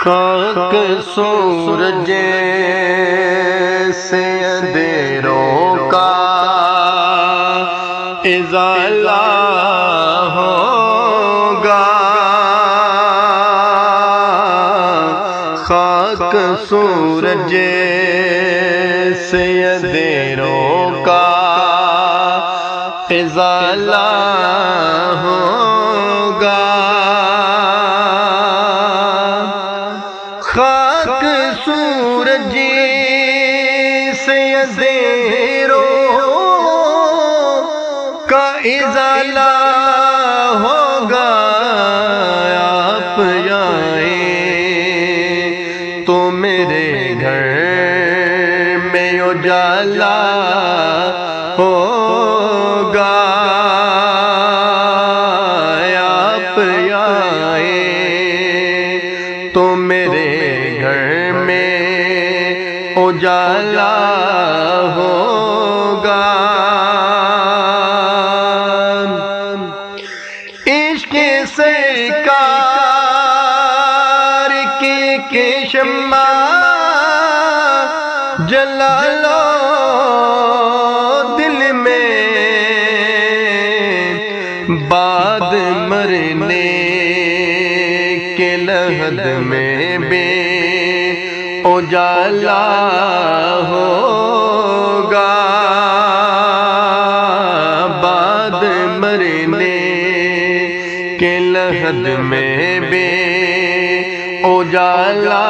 خاک سورج سے اندھیروں کا ازالہ ہوگا، خاک سورج سے اندھیروں کا ازالہ ہوگا، خاک سورج سے اندھیروں کا ازالہ ہوگا۔ آپ آئیں تو میرے گھر میں اجالا ہوگا، آپ آئیں تو میرے گھر میں اجالا ہوگا۔ عشق سرکار کی شمع جلا لو دل میں، بعد مرنے کے لحد میں بھی اجالا ہوگا، بعد مرنے کے لحد میں بھی اجالا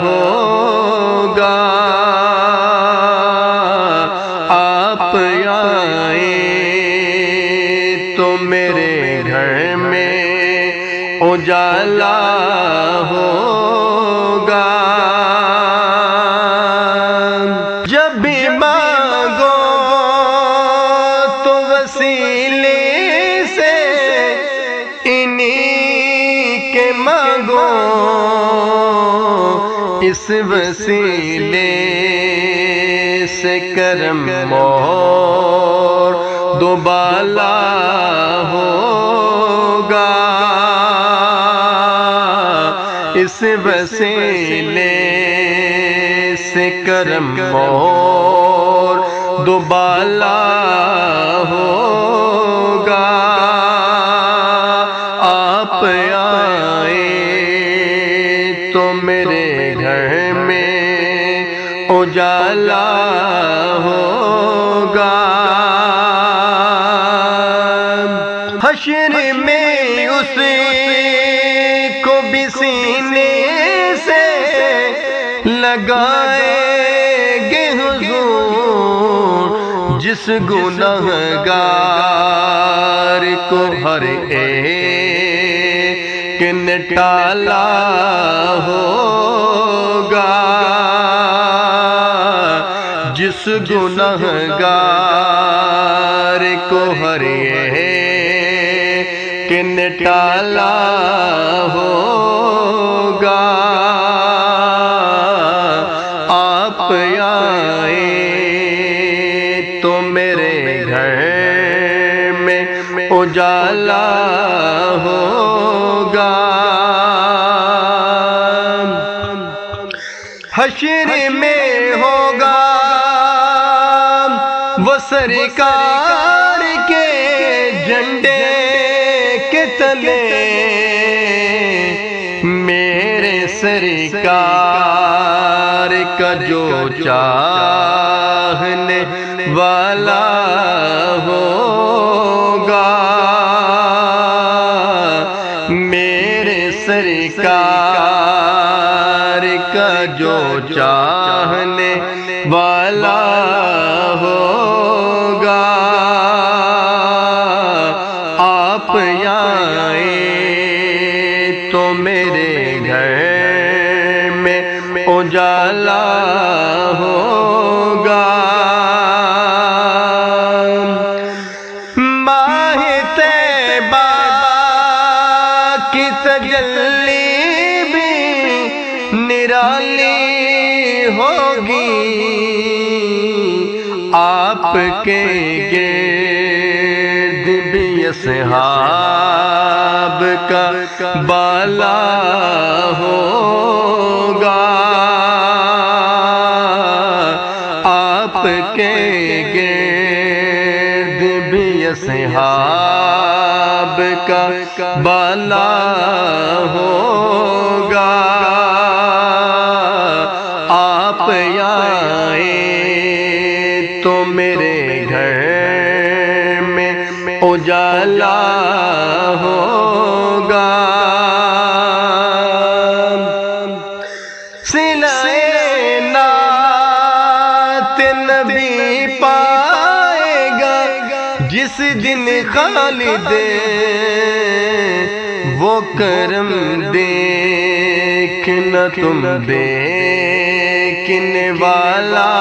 ہوگا۔ آپ آئیں تو میرے گھر میں اجالا ہوگا، جب بھی مانگو تو وسیلے سے انہی کے مانگو، اس وسیلے سے کرم اور دوبالا ہوگا، اس وسیلے سے کرم اور دوبالا ہوگا۔ آپ آئیں تو میرے گھر میں اجالا ہوگا، حشر میں اس کو بھی سینے سے لگائیں گے حضور، جس گنہگار کو ہر ایک نے ٹالا ہوگا، جس گنہگار کو ہر ایک نے ٹالا ہوگا۔ آپ آئیں تو میرے گھر میں اجالا ہوگا، حشر میں ہوگا وہ سرکار کے جھنڈے کے تلے، میرے سرکار کا جو چاہنے والا ہوگا، میرے سرکار کا جو چاہنے والا ہوگا۔ آپ آئیں تو میرے گھر میں اجالا ہوگا، ماہ طیبہ کی تجلی بھی نرالی ہوگی، آپ کے گرد بھی اصحاب کا بالا ہو اصحاب کا بالا ہوگا آپ آئے تو میرے گھر میں اجالا ہوگا صلہ نعت نبی پائے گا جس دن خالد وہ کرم دیکھنا تم دیکھنے والا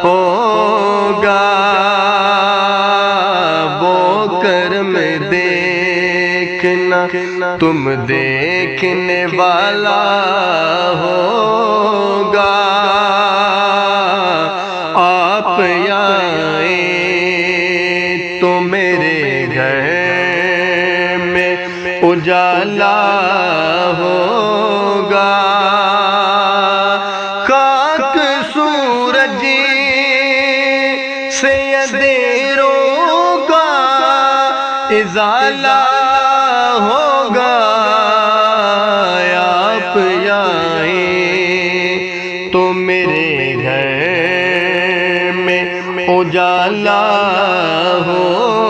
ہوگا وہ کرم دیکھنا تم دیکھنے والا ہوگا آپ آئے تو میرے گھر میں اجالا ہوگا خاک سورج سے اندھیروں کا ازالہ ہوگا آپ آئے تو میرے گھر میں اجالا ہوگا